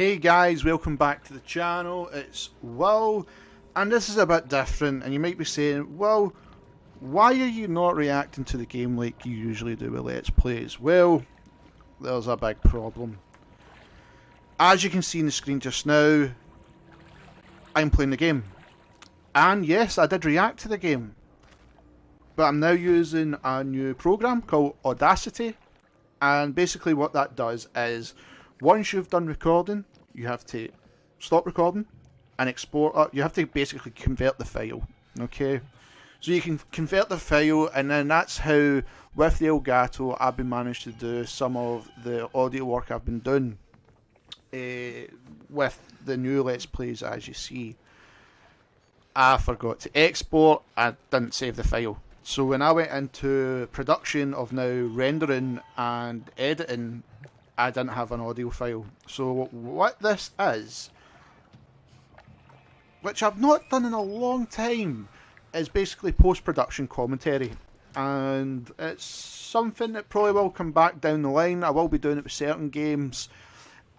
Hey guys, welcome back to the channel. It's Will, and this is a bit different, and you might be saying, well, why are you not reacting to the game like you usually do with Let's Plays? Well, there's a big problem. As you can see on the screen just now, I'm playing the game. And yes, I did react to the game. But I'm now using a new program called Audacity. And basically what that does is, once you've done recording, you have to stop recording and export it. You have to basically convert the file. Okay? So you can convert the file, and then that's how, with the Elgato, I've been managed to do some of the audio work I've been doing with the new Let's Plays, as you see. I forgot to export, I didn't save the file. So when I went into production of now rendering and editing, I didn't have an audio file. So what this is, which I've not done in a long time, is basically post-production commentary. And it's something that probably will come back down the line. I will be doing it with certain games,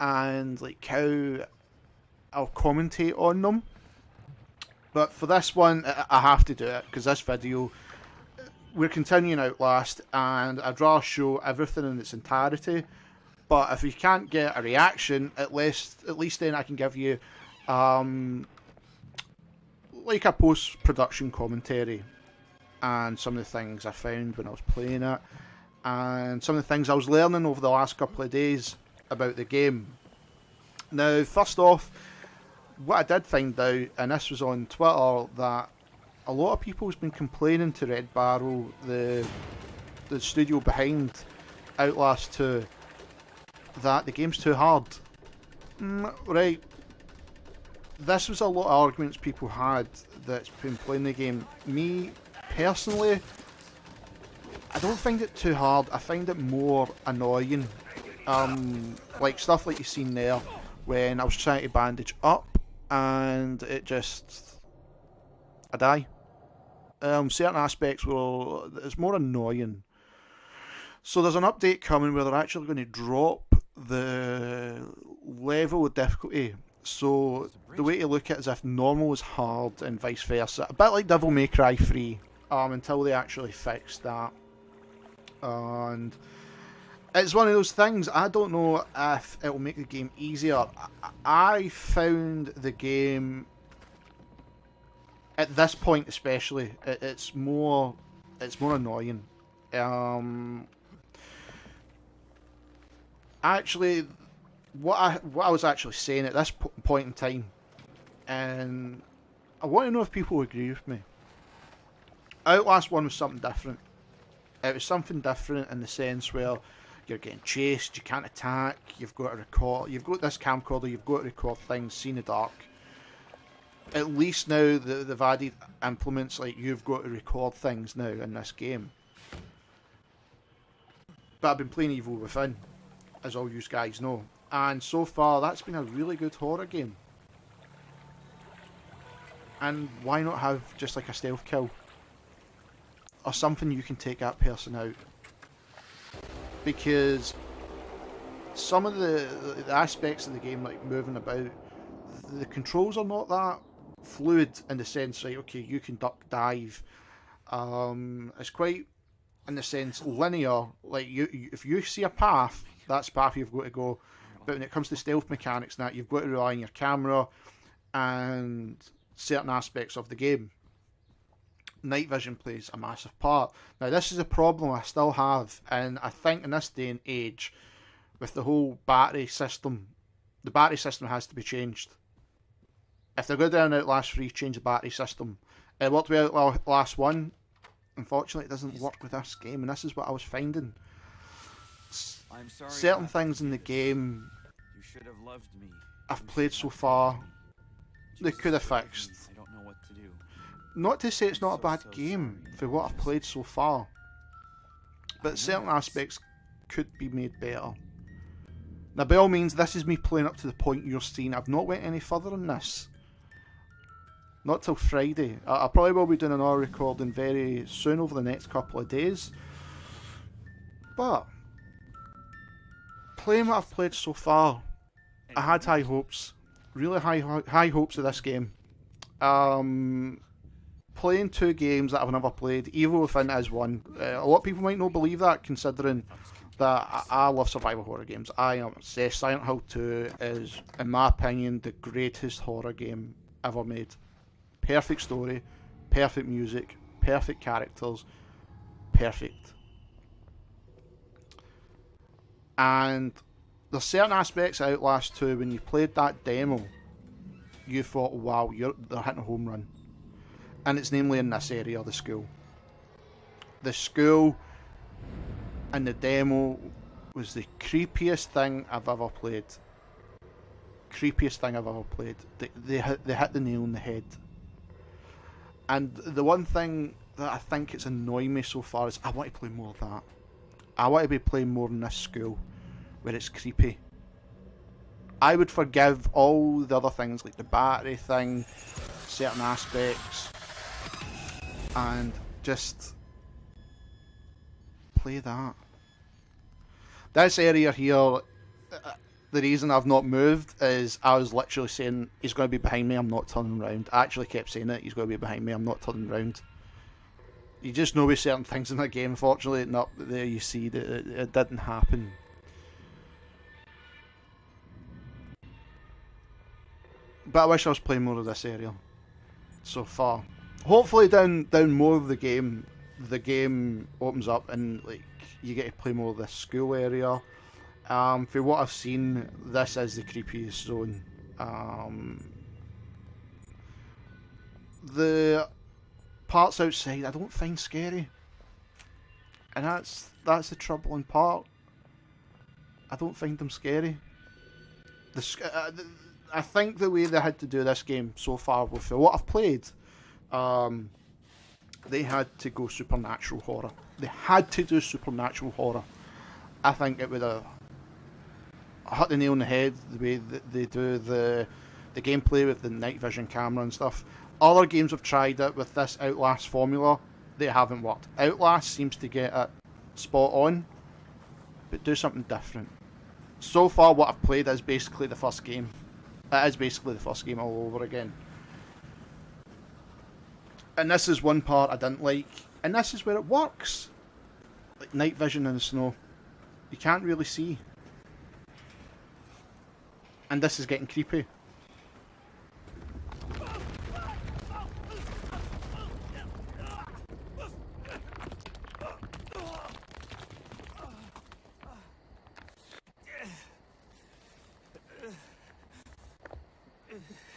and like how I'll commentate on them. But for this one, I have to do it, because this video, we're continuing OutLast, and I'd rather show everything in its entirety. But if you can't get a reaction, at least then I can give you like a post-production commentary, and some of the things I found when I was playing it, and some of the things I was learning over the last couple of days about the game. Now, first off, what I did find out, and this was on Twitter, that a lot of people has been complaining to Red Barrel, the studio behind OutLast 2, that the game's too hard. Right. This was a lot of arguments people had that's been playing the game. Me, personally, I don't find it too hard. I find it more annoying. Like stuff like you've seen there, when I was trying to bandage up, and it just... I die. Certain aspects were... it's more annoying. So there's an update coming where they're actually going to drop the level of difficulty. So the way to look at it is if normal is hard and vice versa. A bit like Devil May Cry 3, until they actually fix that. And it's one of those things, I don't know if it will make the game easier. I found the game, at this point especially, it's more annoying. Actually, what I was actually saying at this point in time, and I want to know if people agree with me. Outlast 1 was something different. It was something different in the sense where you're getting chased, you can't attack, you've got to record, you've got this camcorder, you've got to record things, see in the dark. At least now they've added implements like you've got to record things now in this game. But I've been playing Evil Within, as all you guys know, and so far that's been a really good horror game. And why not have just like a stealth kill, or something you can take that person out? Because some of the aspects of the game, like moving about, the controls are not that fluid in the sense, right, okay, you can duck dive. It's quite, in the sense, linear. Like if you see a path, that's the path you've got to go. But when it comes to stealth mechanics and that, you've got to rely on your camera and certain aspects of the game. Night vision plays a massive part. Now this is a problem I still have, and I think in this day and age, with the whole battery system, the battery system has to be changed. If they're going to do an Outlast 3, change the battery system. It worked with Outlast 1. Unfortunately, it doesn't work with this game, and this is what I was finding. Certain things in the game I've played so far, they could have fixed. Not to say it's not a bad game for what I've played so far, but certain aspects could be made better. Now, by all means, this is me playing up to the point you're seeing. I've not went any further on this. Not till Friday. I probably will be doing another recording very soon over the next couple of days. But playing what I've played so far, I had high hopes, really high hopes of this game. Playing two games that I've never played, Evil Within is one. A lot of people might not believe that, considering that I love survival horror games. I am obsessed. Silent Hill 2 is, in my opinion, the greatest horror game ever made. Perfect story, perfect music, perfect characters, perfect. And there's certain aspects of Outlast 2, when you played that demo, you thought, wow, they're hitting a home run. And it's namely in this area, the school. The school and the demo was the creepiest thing I've ever played. Creepiest thing I've ever played. They hit the nail on the head. And the one thing that I think it's annoying me so far is I want to play more of that. I want to be playing more in this school where it's creepy. I would forgive all the other things like the battery thing, certain aspects, and just play that. This area here, the reason I've not moved is I was literally saying he's going to be behind me, I'm not turning around. I actually kept saying it, he's going to be behind me, I'm not turning around. You just know with certain things in that game, unfortunately, not there you see that it didn't happen. But I wish I was playing more of this area so far. Hopefully down more of the game opens up and like you get to play more of this school area. For what I've seen, this is the creepiest zone. The parts outside I don't find scary, and that's the troubling part. I don't find them scary. I think the way they had to do this game so far with what I've played, they had to go supernatural horror. They had to do supernatural horror. I think it would have hit the nail on the head the way that they do the gameplay with the night vision camera and stuff. Other games have tried it with this Outlast formula. They haven't worked. Outlast seems to get it spot on, but do something different. So far what I've played is basically the first game. It is basically the first game all over again. And this is one part I didn't like. And this is where it works. Like night vision in the snow. You can't really see. And this is getting creepy.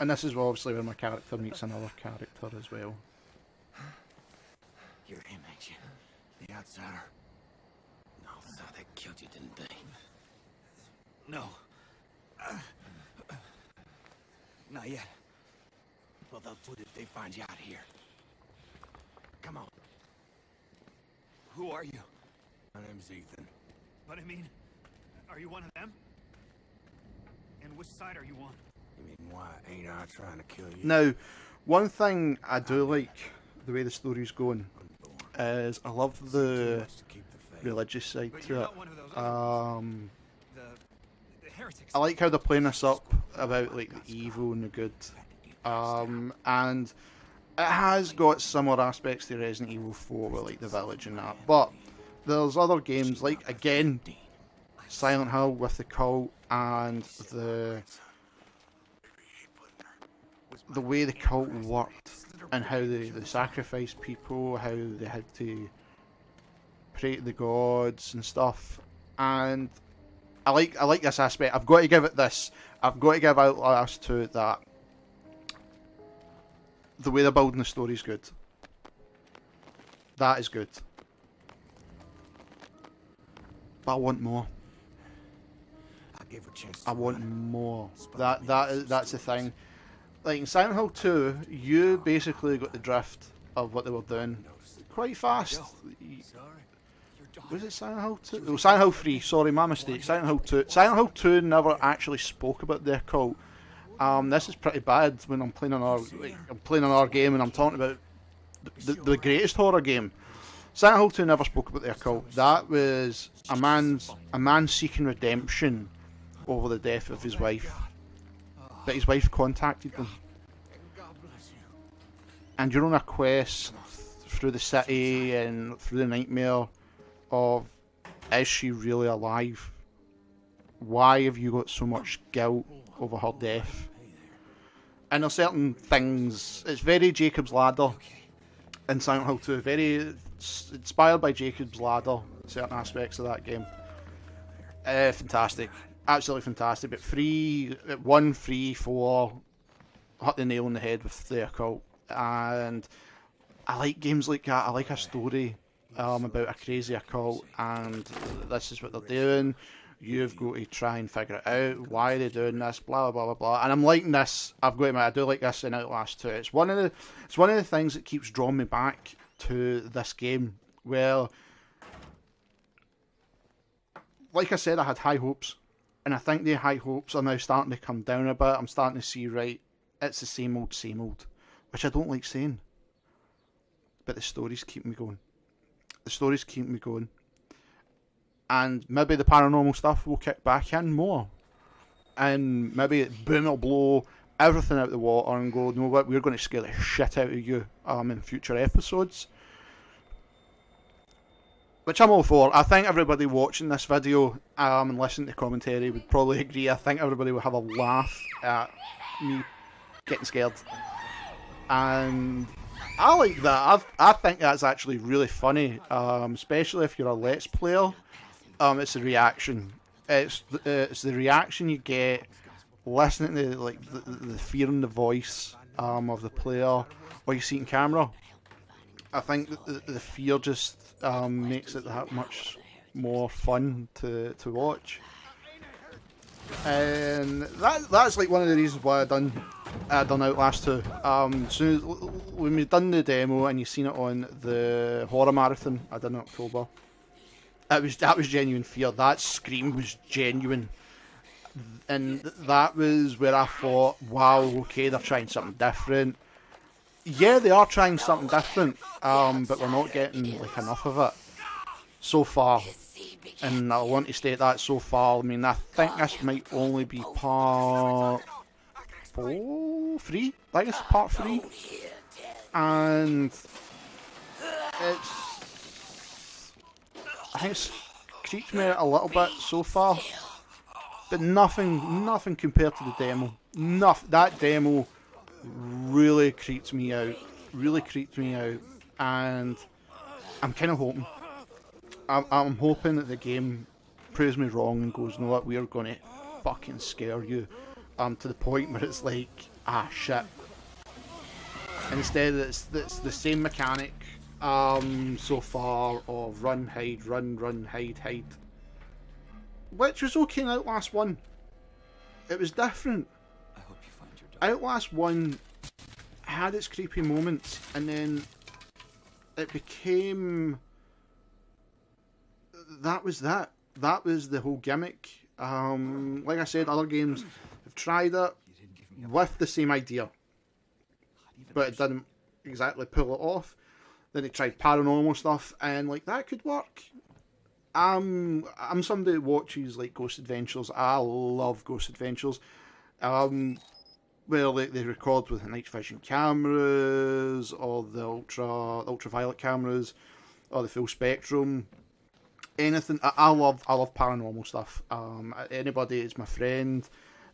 And this is obviously where my character meets another character as well. You're him, ain't you? The outsider. No, so they killed you, didn't they? No. Not yet. Well, they'll do it if they find you out here. Come on. Who are you? My name's Ethan. But I mean, are you one of them? And which side are you on? You mean, why ain't I trying to kill you? Now, one thing I do like the way the story's going is I love the religious side to it. I like how they're playing this up about like the evil and the good, and it has got similar aspects to Resident Evil 4 with like the village and that. But there's other games like again Silent Hill with the cult and the way the cult worked and how they sacrificed people, how they had to pray to the gods and stuff. And I like this aspect. I've got to give it this. I've got to give Outlast 2 that. The way they're building the story is good. That is good. But I want more. I want more. That's the thing. Like in Silent Hill 2, you basically got the drift of what they were doing quite fast. Was it Silent Hill 2? No, Silent Hill 3, sorry, my mistake. Silent Hill 2. Silent Hill 2 never actually spoke about their cult. This is pretty bad when I'm playing another game and I'm talking about the greatest horror game. Silent Hill 2 never spoke about their cult. That was a man seeking redemption over the death of his wife. But his wife contacted them. And you're on a quest through the city and through the nightmare of, is she really alive? Why have you got so much guilt over her death? And there's certain things, it's very Jacob's Ladder in Silent Hill 2, very inspired by Jacob's Ladder, certain aspects of that game. Fantastic, absolutely fantastic. But 1, 3, 4 hit the nail on the head with the occult, and I like games like that. I like a story about a crazy occult, and this is what they're doing. You've got to try and figure it out. Why are they doing this? Blah blah blah blah. And I'm liking this. I've got to admit, I do like this in OutLast 2. It's one of the things that keeps drawing me back to this game. Where, like I said, I had high hopes, and I think the high hopes are now starting to come down a bit. I'm starting to see, right, it's the same old, which I don't like saying. But the stories keep me going. The stories keep me going. And maybe the paranormal stuff will kick back in more. And maybe Boom will blow everything out the water and go, you know what, we're going to scare the shit out of you in future episodes. Which I'm all for. I think everybody watching this video and listening to commentary would probably agree. I think everybody will have a laugh at me getting scared. And I like that. I think that's actually really funny, especially if you're a Let's Player. It's the reaction. It's the reaction you get listening to like the fear in the voice of the player, or you see it in camera. I think the fear just makes it that much more fun to watch. And that's like one of the reasons why I done OutLast 2. So when we've done the demo and you've seen it on the horror marathon I did in October, that was genuine fear. That scream was genuine, and that was where I thought, wow, okay, they're trying something different. Yeah, they are trying something different, but we're not getting like enough of it so far. And I want to state that so far. I mean, I think this might only be part 3. I think it's part 3, and I think it's creeped me out a little bit so far, but nothing compared to the demo. That demo really creeped me out. And I'm kind of hoping. I'm hoping that the game proves me wrong and goes, you know what, we're going to fucking scare you, to the point where it's like, shit. Instead, it's the same mechanic so far of run, hide, hide. Which was okay in OutLast 1. It was different. I hope you find your dog. OutLast 1 had its creepy moments, and then it became... That was the whole gimmick. Like I said, other games have tried it with the same idea, but it didn't exactly pull it off. Then they tried paranormal stuff, and like that could work. I'm somebody who watches like Ghost Adventures. I love Ghost Adventures. Where they record with night vision cameras, or the ultraviolet cameras, or the full spectrum. Anything. I love paranormal stuff. Anybody is my friend.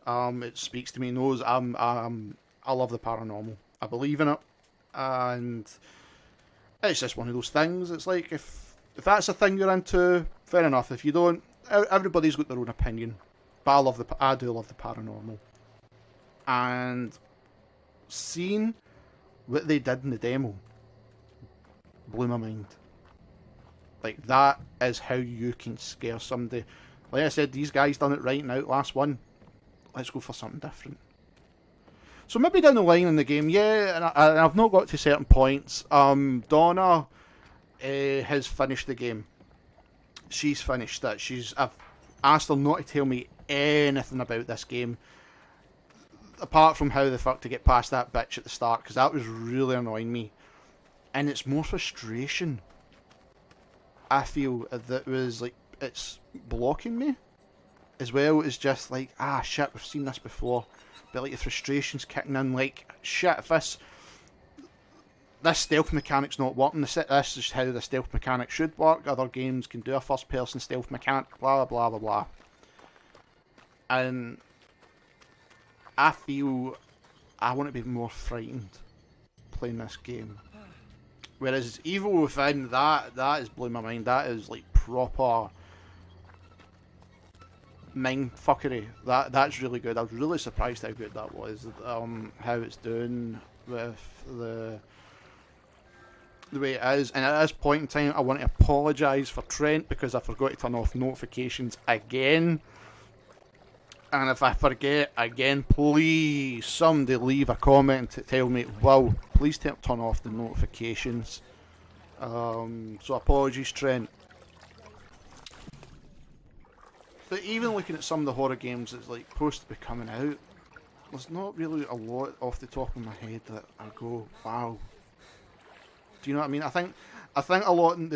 It speaks to me, knows I love the paranormal. I believe in it, and it's just one of those things. It's like if that's a thing you're into, fair enough. If you don't, everybody's got their own opinion. But I do love the paranormal, and seeing what they did in the demo blew my mind. Like, that is how you can scare somebody. Like I said, these guys done it right in OutLast 1. Let's go for something different. So maybe down the line in the game, yeah, and I've not got to certain points. Donna has finished the game. She's finished it. I've asked her not to tell me anything about this game, apart from how the fuck to get past that bitch at the start, because that was really annoying me. And it's more frustration, I feel, that was like, it's blocking me. as well is just like, ah, shit, we've seen this before. But like the frustration's kicking in, like, shit, if this stealth mechanic's not working, this is how the stealth mechanic should work. Other games can do a first-person stealth mechanic, blah, blah, blah, blah. And I feel I want to be more frightened playing this game. Whereas Evil Within, that has blown my mind. That is like proper mind fuckery. That's really good. I was really surprised how good that was. How it's doing with the way it is. And at this point in time, I want to apologise for Trent because I forgot to turn off notifications again. And if I forget again, please somebody leave a comment to tell me, well, please turn off the notifications. So apologies, Trent. But even looking at some of the horror games that's like supposed to be coming out, there's not really a lot off the top of my head that I go, wow. Do you know what I mean? I think a lot in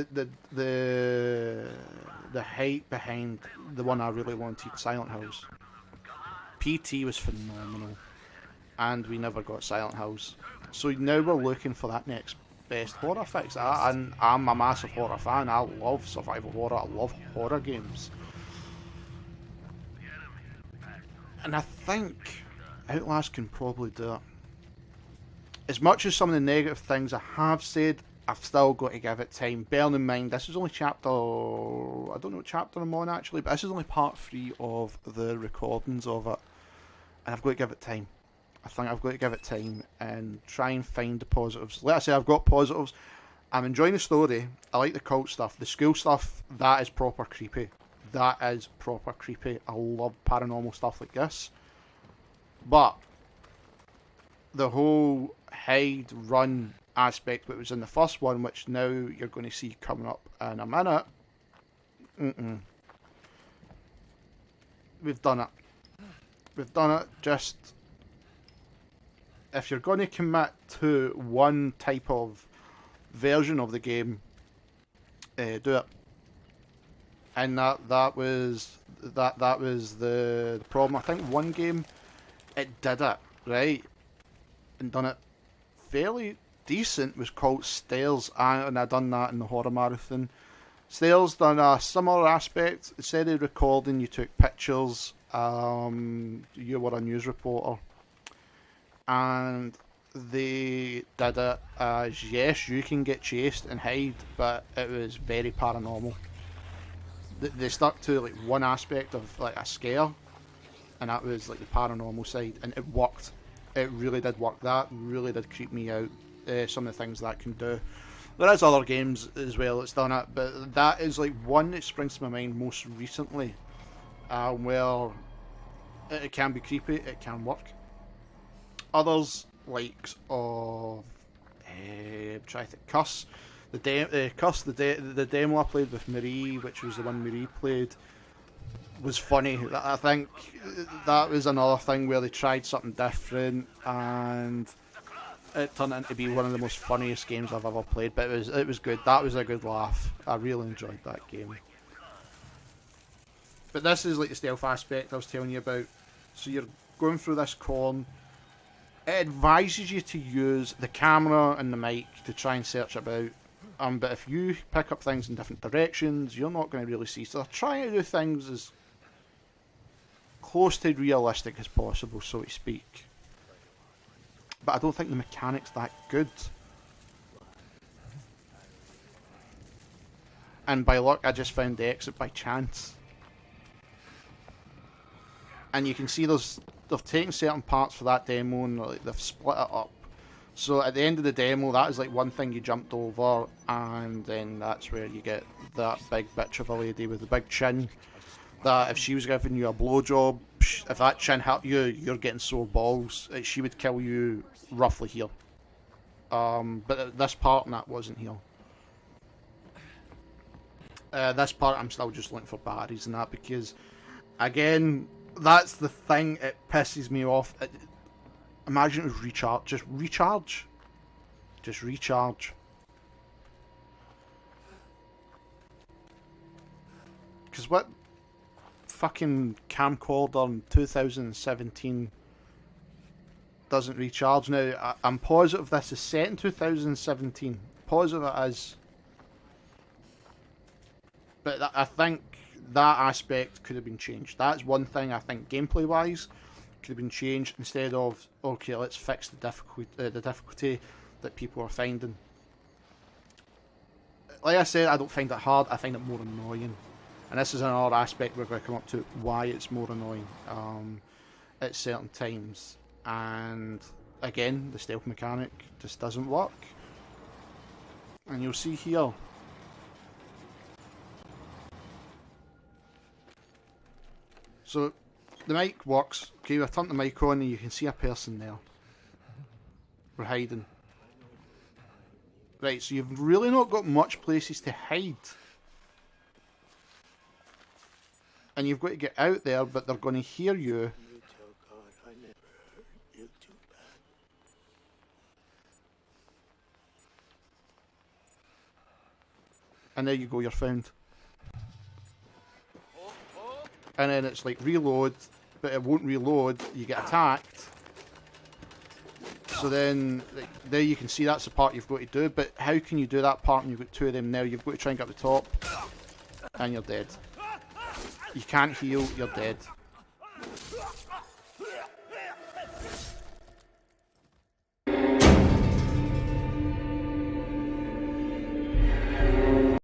the hype behind the one I really wanted, Silent Hills. PT was phenomenal, and we never got Silent Hills. So now we're looking for that next best horror fix. I'm a massive horror fan. I love survival horror. I love horror games. And I think OutLast can probably do it. As much as some of the negative things I have said, I've still got to give it time. Bearing in mind, this is only chapter... I don't know what chapter I'm on actually, but this is only part 3 of the recordings of it. And I've got to give it time. I think I've got to give it time and try and find the positives. Let us say I've got positives. I'm enjoying the story. I like the cult stuff. The school stuff, that is proper creepy. That is proper creepy. I love paranormal stuff like this. But the whole hide, run aspect that was in the first one, which now you're going to see coming up in a minute. We've done it. We've done it. Just, if you're going to commit to one type of version of the game, do it. And that was the problem. I think one game, it did it right and done it fairly decent, was called Stairs, and I done that in the horror marathon. Stairs done a similar aspect. Instead of recording, you took pictures. You were a news reporter, and they did it as, yes, you can get chased and hide, but it was very paranormal. They stuck to like one aspect of like a scare, and that was like the paranormal side, and it worked. It really did work. That really did creep me out. Some of the things that can do. There is other games as well that's done it, but that is like one that springs to my mind most recently, where it can be creepy, it can work. Others, like of try to Cuss, the demo I played with Marie, which was the one Marie played, was funny. I think that was another thing where they tried something different, and it turned out to be one of the most funniest games I've ever played. But it was good. That was a good laugh. I really enjoyed that game. But this is like the stealth aspect I was telling you about. So you're going through this corn. It advises you to use the camera and the mic to try and search about. But if you pick up things in different directions, you're not going to really see. So they're trying to do things as close to realistic as possible, so to speak. But I don't think the mechanic's that good. And by luck, I just found the exit by chance. And you can see they've taken certain parts for that demo and like, they've split it up. So at the end of the demo, that is like one thing you jumped over, and then that's where you get that big bitch of a lady with the big chin. That if she was giving you a blowjob, if that chin hit you, you're getting sore balls. She would kill you roughly here. But this part, and that wasn't here. This part, I'm still just looking for batteries and that, because, again, that's the thing, it pisses me off. Imagine it was recharge. Just recharge. Just recharge. Because what fucking camcorder in 2017 doesn't recharge. Now, I'm positive this is set in 2017. Positive it is. But I think that aspect could have been changed. That's one thing I think gameplay-wise could have been changed instead of, okay, let's fix the difficulty that people are finding. Like I said, I don't find it hard, I find it more annoying. And this is another aspect we're going to come up to, why it's more annoying at certain times. And again, the stealth mechanic just doesn't work. And you'll see here. So, the mic works. Okay, I've turned the mic on and you can see a person there. We're hiding. Right, so you've really not got much places to hide. And you've got to get out there, but they're going to hear you. You tell God I never hurt you too bad. And there you go, you're found. And then it's like reload, but it won't reload, you get attacked. So then, like, there you can see that's the part you've got to do, but how can you do that part when you've got two of them now? You've got to try and get up the top, and you're dead. You can't heal, you're dead.